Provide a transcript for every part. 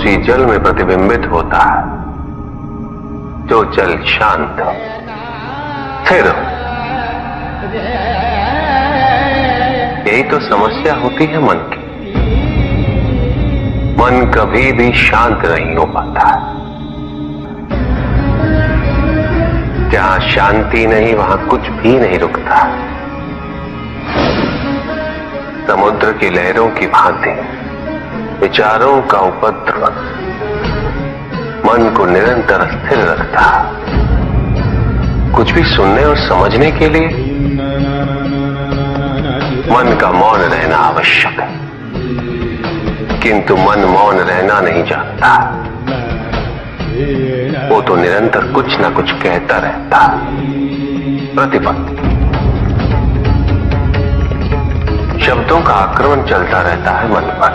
उसी जल में प्रतिबिंबित होता है जो जल शांत है, स्थिर हो। यही तो समस्या होती है मन की। मन कभी भी शांत नहीं हो पाता है। जहां शांति नहीं वहां कुछ भी नहीं रुकता। समुद्र की लहरों की भांति विचारों का उपद्रव मन को निरंतर स्थिर रखता। कुछ भी सुनने और समझने के लिए मन का मौन रहना आवश्यक है, किंतु मन मौन रहना नहीं जानता। वो तो निरंतर कुछ ना कुछ कहता रहता, प्रतिपत्ति। शब्दों का आक्रमण चलता रहता है मन पर,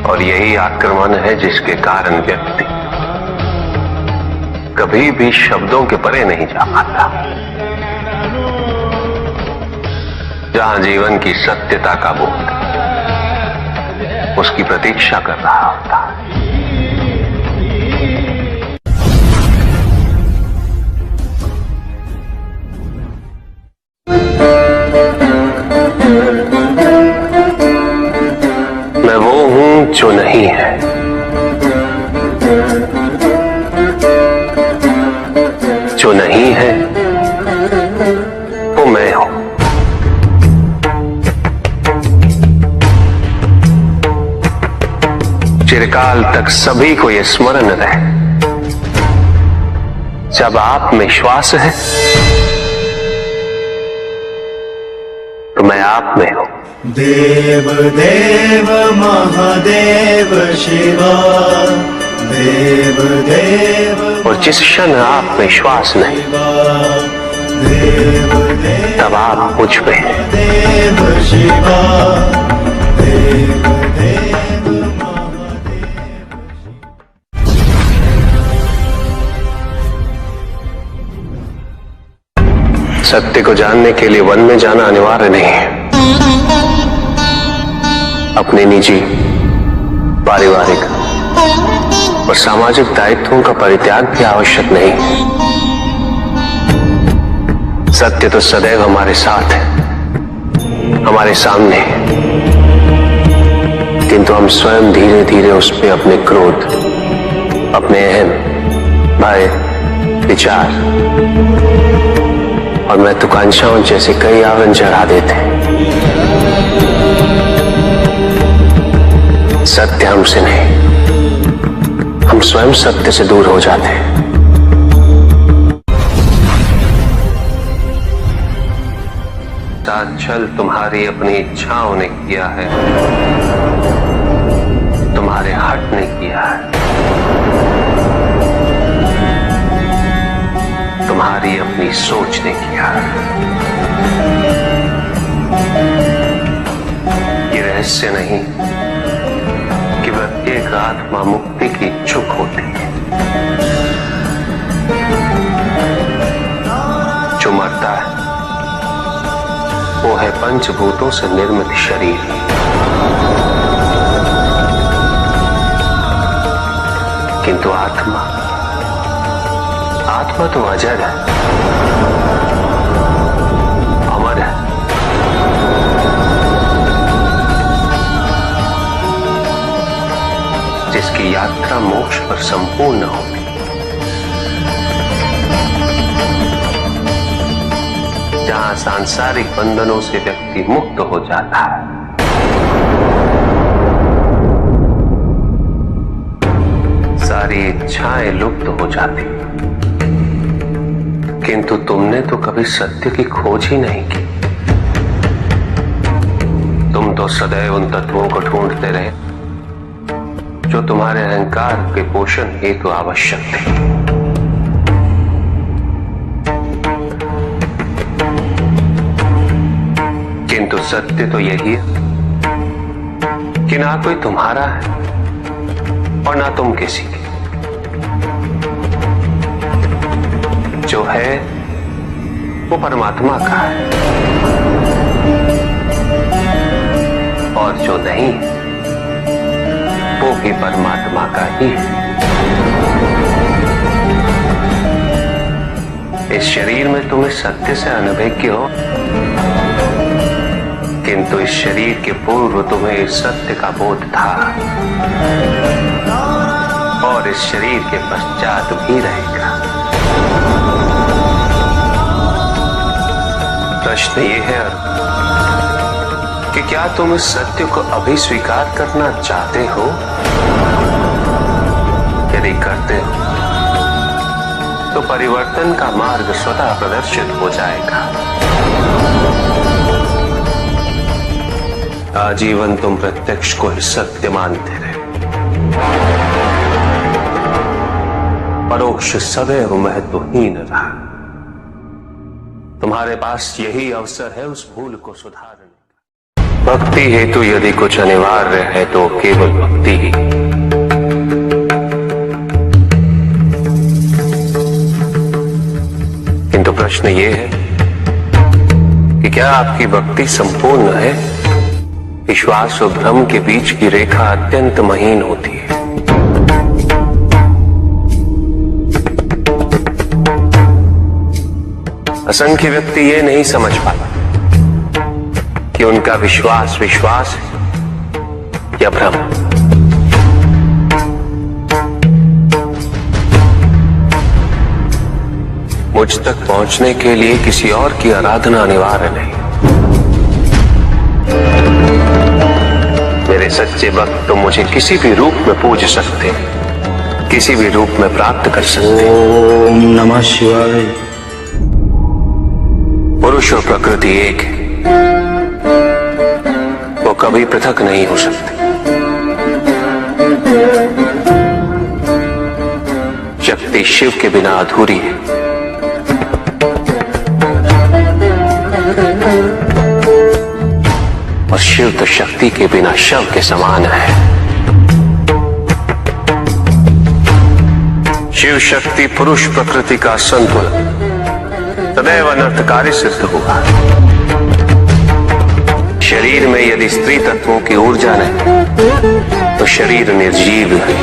और यही आक्रमण है जिसके कारण व्यक्ति कभी भी शब्दों के परे नहीं जा पाता। जहां जीवन की सत्यता का बोध उसकी प्रतीक्षा कर रहा होता है। मैं वो हूं जो नहीं है, जो नहीं है वो मैं हूं। चिरकाल तक सभी को यह स्मरण रहे, जब आप में श्वास है तो मैं आप में हूं। देव देव महादेव शिवा, देव देव। और जिस क्षण आप में श्वास नहीं देव देव तब आप मुझ में हैं। देव शिवा, देव देव महादेव। सत्य को जानने के लिए वन में जाना अनिवार्य नहीं है। अपने निजी, पारिवारिक और सामाजिक दायित्वों का परित्याग भी आवश्यक नहीं है। सत्य तो सदैव हमारे साथ है, हमारे सामने है, किंतु हम स्वयं धीरे धीरे उस पे अपने क्रोध, अपने अहम, भय, विचार और महत्वाकांक्षाओं जैसे कई आवरण चढ़ा देते हैं। सत्य हमसे नहीं, हम स्वयं सत्य से दूर हो जाते हैं। छल तुम्हारी अपनी इच्छाओं ने किया है, तुम्हारे हट ने किया है। तुम्हारी अपनी सोच ने किया है। ये रहस्य नहीं कि प्रत्येक आत्मा मुक्ति की इच्छुक होती है। जो मरता है वो है पंचभूतों से निर्मित शरीर, किंतु आत्मा तो अजर है, अमर है। जिसकी यात्रा मोक्ष पर संपूर्ण होगी। जहां सांसारिक बंधनों से व्यक्ति मुक्त हो जाता है, सारी इच्छाएं लुप्त हो जाती। किंतु तुमने तो कभी सत्य की खोज ही नहीं की। तुम तो सदैव उन तत्वों को ढूंढते रहे जो तुम्हारे अहंकार के पोषण हेतु आवश्यक थे। किंतु सत्य तो यही है कि ना कोई तुम्हारा है और ना तुम किसी के। जो है वो परमात्मा का है, और जो नहीं वो भी परमात्मा का ही है। इस शरीर में तुम इस सत्य से अनभिज्ञ हो, किंतु इस शरीर के पूर्व तुम्हें इस सत्य का बोध था और इस शरीर के पश्चात भी रहेगा। प्रश्न ये है कि क्या तुम इस सत्य को अभी स्वीकार करना चाहते हो? यदि करते हो तो परिवर्तन का मार्ग स्वतः प्रदर्शित हो जाएगा। आजीवन तुम प्रत्यक्ष को ही सत्य मानते रहे, परोक्ष सदैव महत्वहीन रहा। तुम्हारे पास यही अवसर है उस भूल को सुधारने का। भक्ति हेतु यदि कुछ अनिवार्य है तो केवल भक्ति ही। किंतु प्रश्न ये है कि क्या आपकी भक्ति संपूर्ण है? विश्वास और भ्रम के बीच की रेखा अत्यंत महीन होती है। असंख्य व्यक्ति ये नहीं समझ पाता कि उनका विश्वास विश्वास है या भ्रम। मुझ तक पहुंचने के लिए किसी और की आराधना अनिवार्य नहीं। मेरे सच्चे भक्त तो मुझे किसी भी रूप में पूज सकते, किसी भी रूप में प्राप्त कर सकते। ओम नमः शिवाय। पुरुष और प्रकृति एक है, वो कभी पृथक नहीं हो सकते। शक्ति शिव के बिना अधूरी है और शिव तो शक्ति के बिना शव के समान है। शिव शक्ति पुरुष प्रकृति का संतुलन सदैव अनर्थकारी सिद्ध हुआ। शरीर में यदि स्त्री तत्वों की ऊर्जा नहीं तो शरीर निर्जीव है।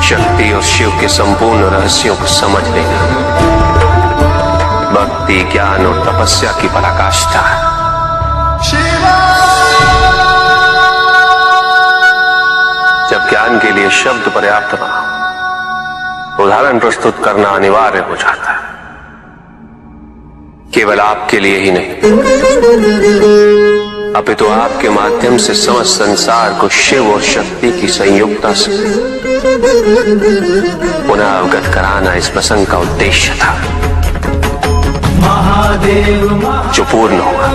शक्ति और शिव के संपूर्ण रहस्यों को समझ लेना भक्ति, ज्ञान और तपस्या की पराकाष्ठा है। जब ज्ञान के लिए शब्द पर्याप्त ना हो, उदाहरण प्रस्तुत करना अनिवार्य हो जाता है। केवल आपके लिए ही नहीं, अपितु आपके माध्यम से समस्त संसार को शिव और शक्ति की संयुक्ता से पुनः अवगत कराना इस प्रसंग का उद्देश्य था, महादेव जो पूर्ण हुआ।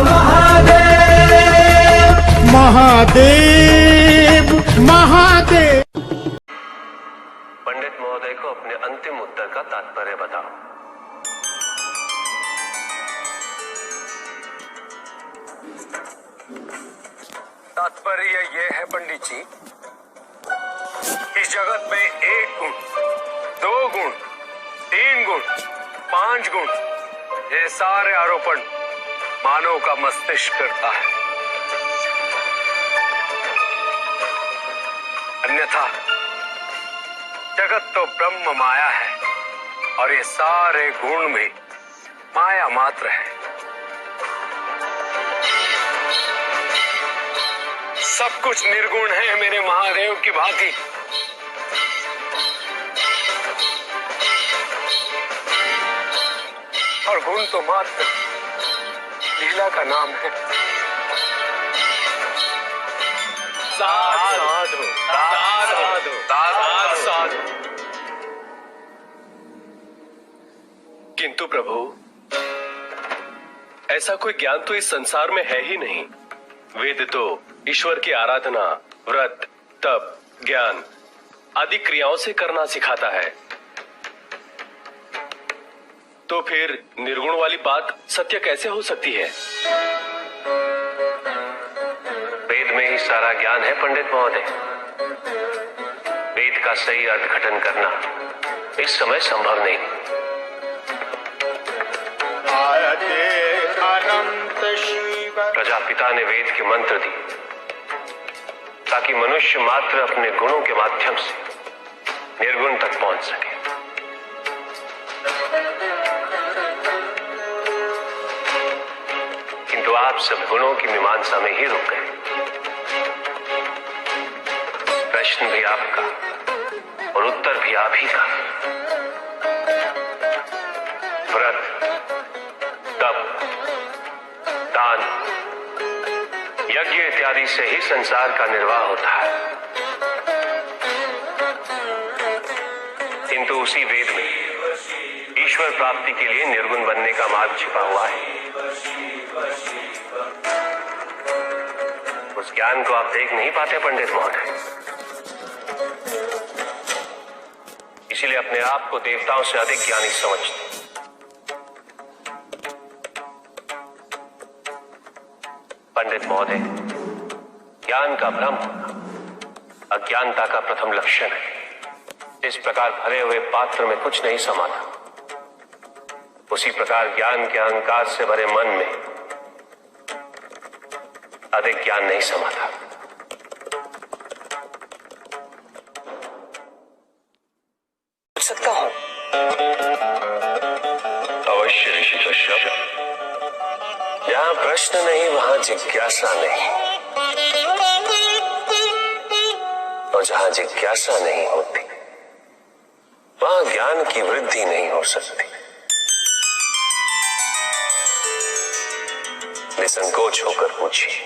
महादेव महादेव। पंडित महोदय को अपने अंतिम उत्तर का तात्पर्य बताओ। तात्पर्य यह है पंडित जी, इस जगत में 1 गुण, 2 गुण, 3 गुण, 5 गुण, ये सारे आरोपण मानव का मस्तिष्क करता है। अन्यथा जगत तो ब्रह्म माया है और ये सारे गुण भी माया मात्र है। सब कुछ निर्गुण है मेरे महादेव की भांति। और गुण तो मात्र लीला का नाम है। साधु साधु साधु साधु। किंतु प्रभु, ऐसा कोई ज्ञान तो इस संसार में है ही नहीं। वेद तो ईश्वर की आराधना, व्रत, तप, ज्ञान आदि क्रियाओं से करना सिखाता है। तो फिर निर्गुण वाली बात सत्य कैसे हो सकती है? वेद में ही सारा ज्ञान है पंडित महोदय। वेद का सही अर्थघटन करना इस समय संभव नहीं। भारते अनंत शिव। प्रजापिता ने वेद के मंत्र दिए ताकि मनुष्य मात्र अपने गुणों के माध्यम से निर्गुण तक पहुंच सके। किंतु आप सब गुणों की मीमांसा में ही रुक गए। प्रश्न भी आपका और उत्तर भी आप ही का। व्रत, तप, दान, यज्ञ इत्यादि से ही संसार का निर्वाह होता है। किंतु उसी वेद में ईश्वर प्राप्ति के लिए निर्गुण बनने का मार्ग छिपा हुआ है। उस ज्ञान को आप देख नहीं पाते पंडित महोदय, इसीलिए अपने आप को देवताओं से अधिक ज्ञानी समझते। पंडित महोदय, ज्ञान का भ्रम होना अज्ञानता का प्रथम लक्षण है। इस प्रकार भरे हुए पात्र में कुछ नहीं समाता, उसी प्रकार ज्ञान के अहंकार से भरे मन में अधिक ज्ञान नहीं समाता। पूछ सकता हूं? अवश्य ऋषि कश्यप। जहां प्रश्न नहीं वहां जिज्ञासा नहीं, और जहां जिज्ञासा नहीं होती वहां ज्ञान की वृद्धि नहीं हो सकती। निसंकोच होकर पूछिए।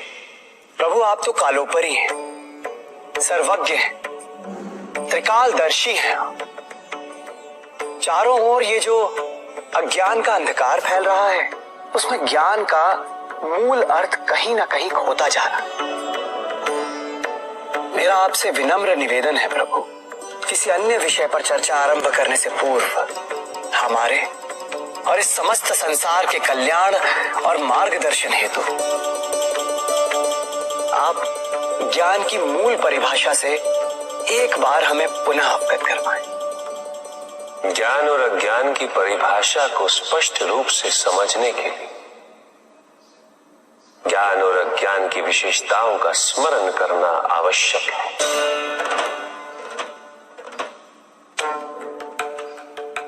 प्रभु, आप तो कालोपरी हैं, सर्वज्ञ हैं, त्रिकालदर्शी हैं। चारों ओर ये जो अज्ञान का अंधकार फैल रहा है, उसमें ज्ञान का मूल अर्थ कहीं ना कहीं खोता जा रहा है। मेरा आपसे विनम्र निवेदन है प्रभु, किसी अन्य विषय पर चर्चा आरंभ करने से पूर्व हमारे और इस समस्त संसार के कल्याण और मार्गदर्शन हेतु आप ज्ञान की मूल परिभाषा से एक बार हमें पुनः अवगत करवाएं। ज्ञान और अज्ञान की परिभाषा को स्पष्ट रूप से समझने के लिए ज्ञान और अज्ञान की विशेषताओं का स्मरण करना आवश्यक है।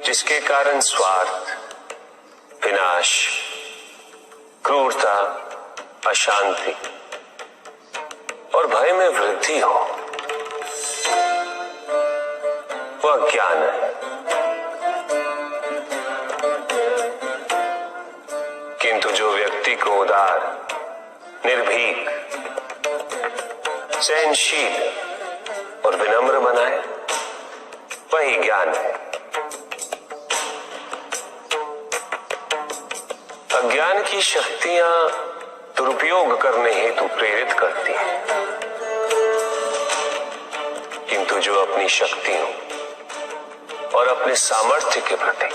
जिसके कारण स्वार्थ, विनाश, क्रूरता, अशांति और भय में वृद्धि हो, वह ज्ञान है। किंतु जो व्यक्ति को उदार, निर्भीक, सहनशील और विनम्र बनाए, वही ज्ञान है। अज्ञान की शक्तियां दुरुपयोग करने हेतु प्रेरित करती हैं, किंतु जो अपनी शक्तियों और अपने सामर्थ्य के प्रति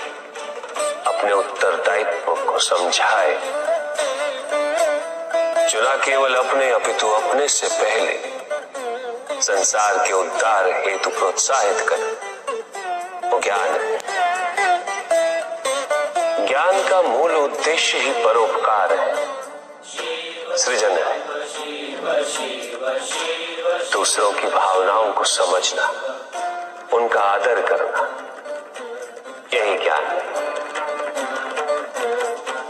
अपने उत्तरदायित्व को समझाए, जो न केवल अपने अपितु अपने से पहले संसार के उद्धार हेतु प्रोत्साहित करे, वो ज्ञान है। ज्ञान का मूल उद्देश्य ही परोपकार है, सृजन है। दूसरों की भावनाओं को समझना, उनका आदर करना, यही ज्ञान है।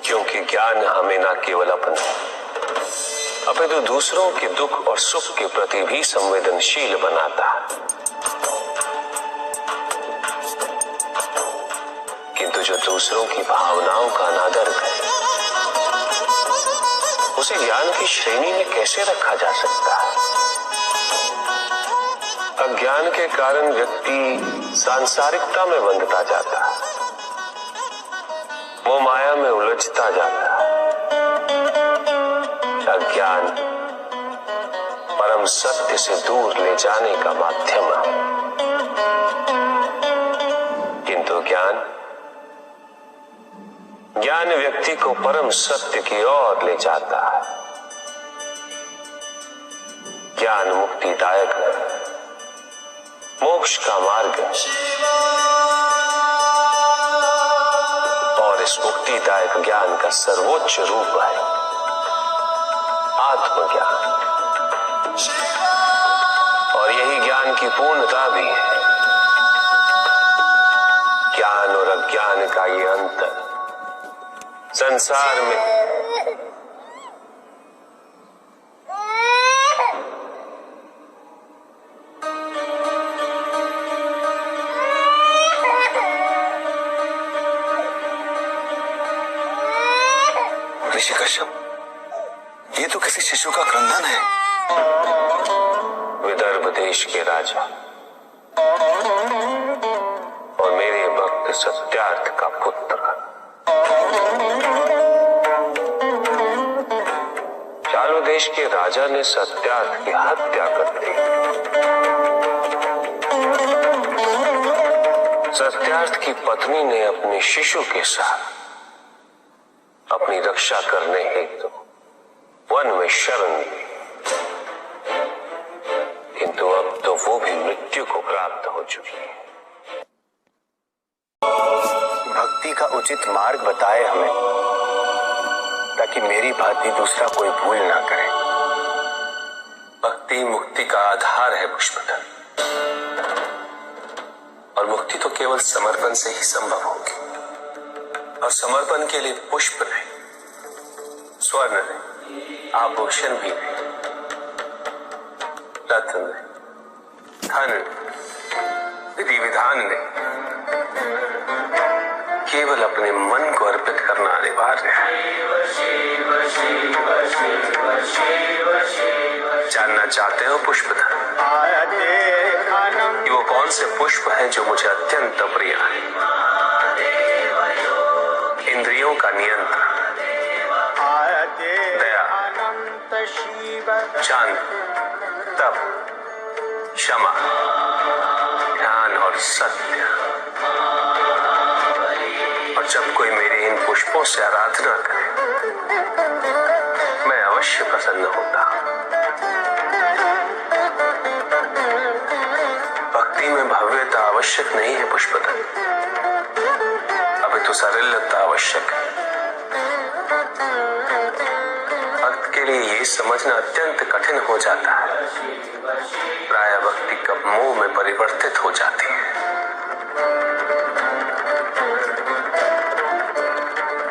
क्योंकि ज्ञान हमें न केवल अपने अपितु दूसरों के दुख और सुख के प्रति भी संवेदनशील बनाता है। किंतु जो दूसरों की भावनाओं का अनादर करे, उसे ज्ञान की श्रेणी में कैसे रखा जा सकता है? अज्ञान के कारण व्यक्ति सांसारिकता में बंधता जाता है, मोह माया में उलझता जाता है। अज्ञान परम सत्य से दूर ले जाने का माध्यम है, किंतु ज्ञान व्यक्ति को परम सत्य की ओर ले जाता है। ज्ञान मुक्तिदायक है, मोक्ष का मार्ग है। और इस इस मुक्तिदायक ज्ञान का सर्वोच्च रूप है आत्मज्ञान, और यही ज्ञान की पूर्णता भी है। ज्ञान और अज्ञान का ये अंतर संसार में ऋषि कश्यप, ये तो किसी शिशु का क्रंदन है। विदर्भ देश के राजा और मेरे भक्त सत्यार्थ का पुत्र चालू देश के राजा ने सत्यार्थ की हत्या कर दी। सत्यार्थ की पत्नी ने अपने शिशु के साथ अपनी रक्षा करने हेतु वन में शरण ली, किंतु अब तो वो भी मृत्यु को प्राप्त हो चुकी है। भक्ति का उचित मार्ग बताए हमें, ताकि मेरी भांति दूसरा कोई भूल ना करे। भक्ति मुक्ति का आधार है पुष्पदल, और मुक्ति तो केवल समर्पण से ही संभव होगी। और समर्पण के लिए पुष्प नहीं, स्वर्ण नहीं, आभूषण भी नहीं, रत्न नहीं, धन नहीं, विधि विधान नहीं, केवल अपने मन को अर्पित करना अनिवार्य है। जानना चाहते हो पुष्पधर कि वो कौन से पुष्प हैं जो मुझे अत्यंत प्रिय है? इंद्रियों का नियंत्रण, दया, शांति, तप, क्षमा, ध्यान और सत्य। और जब कोई मेरे इन पुष्पों से आराधना करे, मैं अवश्य प्रसन्न होता हूं। भक्ति में भव्यता आवश्यक नहीं है पुष्पदल, अभी तो सरलता आवश्यक है। भक्त के लिए ये समझना अत्यंत कठिन हो जाता है, प्राय भक्ति कब मोह में परिवर्तित हो जाती है।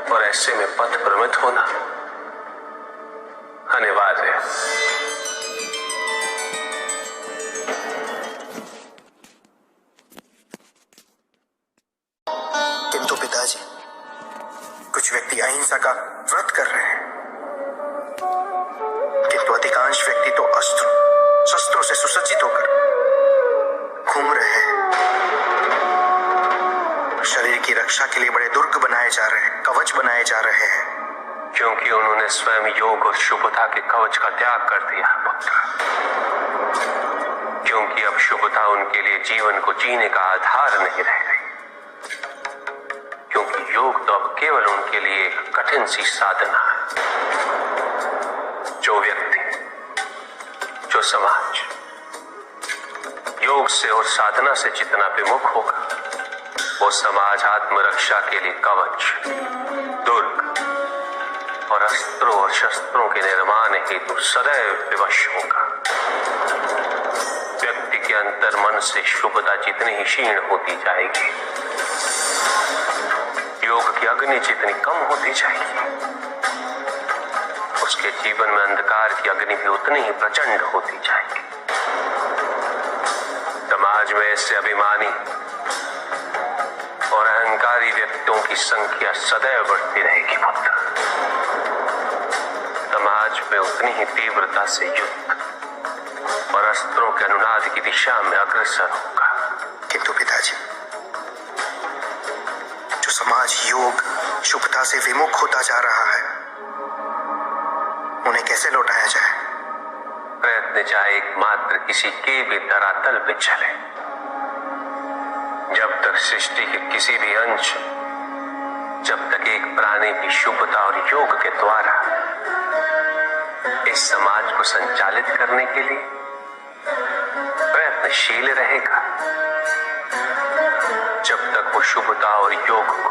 और ऐसे में पथ भ्रमित होना अनिवार्य है। किंतु पिताजी, कुछ व्यक्ति अहिंसा का व्रत कर रहे हैं, किंतु अधिकांश व्यक्ति तो अस्त्रों शस्त्रों से सुसज्जित होकर घूम रहे हैं। शरीर की रक्षा के लिए बड़े दुर्ग बनाए जा रहे हैं, कवच बनाए जा रहे हैं, क्योंकि उन्होंने स्वयं योग और शुभता के कवच का त्याग कर दिया पुत्र। क्योंकि अब शुभता उनके लिए जीवन को जीने का आधार नहीं रह गई, क्योंकि योग तो अब केवल उनके लिए एक कठिन सी साधना है। जो व्यक्ति, जो समाज योग से और साधना से जितना विमुख होगा, वो समाज आत्मरक्षा के लिए कवच, दुर्ग और अस्त्रों और शस्त्रों के निर्माण हेतु सदैव विवश होगा। व्यक्ति के अंतर मन से शुभता जितनी ही क्षीण होती जाएगी, योग की अग्नि जितनी कम होती जाएगी, उसके जीवन में अंधकार की अग्नि भी उतनी ही प्रचंड होती जाएगी। समाज में ऐसे अभिमानी और अहंकारी व्यक्तियों की संख्या सदैव बढ़ती रहेगी पुत्र। समाज में उतनी ही तीव्रता से युद्ध और अस्त्रों के अनुनाद की दिशा में अग्रसर होगा। किंतु पिताजी, जो समाज योग शुभता से विमुख होता जा रहा है, उन्हें कैसे लौटाया जाए? प्रयत्न चाहे एकमात्र किसी के भी धरातल पे चले, जब तक सृष्टि के किसी भी अंश, जब तक एक प्राणी भी शुभता और योग के द्वारा इस समाज को संचालित करने के लिए प्रयत्नशील रहेगा, जब तक वो शुभता और योग को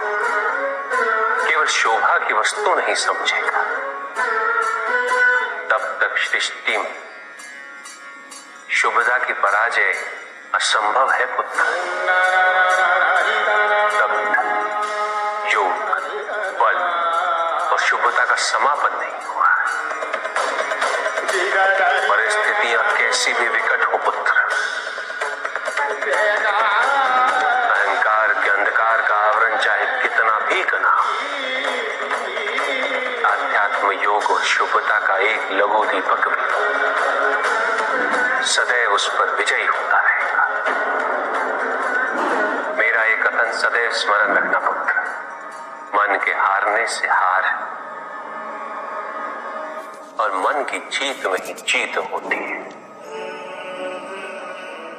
शोभा की वस्तु नहीं समझेगा, तब तक सृष्टि में शुभता की पराजय असंभव है पुत्र। तब तक योग, बल और शुभता का समापन नहीं हुआ। परिस्थितियां कैसी भी विकट हो पुत्र, अहंकार के अंधकार का आवरण चाहे कितना भी घना हो, आध्यात्म योग और शुभता का एक लघु दीपक भी सदैव उस पर विजयी होता रहेगा। मेरा एक कथन सदैव स्मरण रखना पुत्र, मन के हारने से हार है और मन की जीत में ही जीत होती है।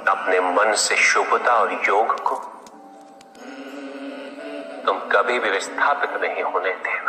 अपने मन से शुभता और योग को तुम कभी भी विस्थापित नहीं होने देना।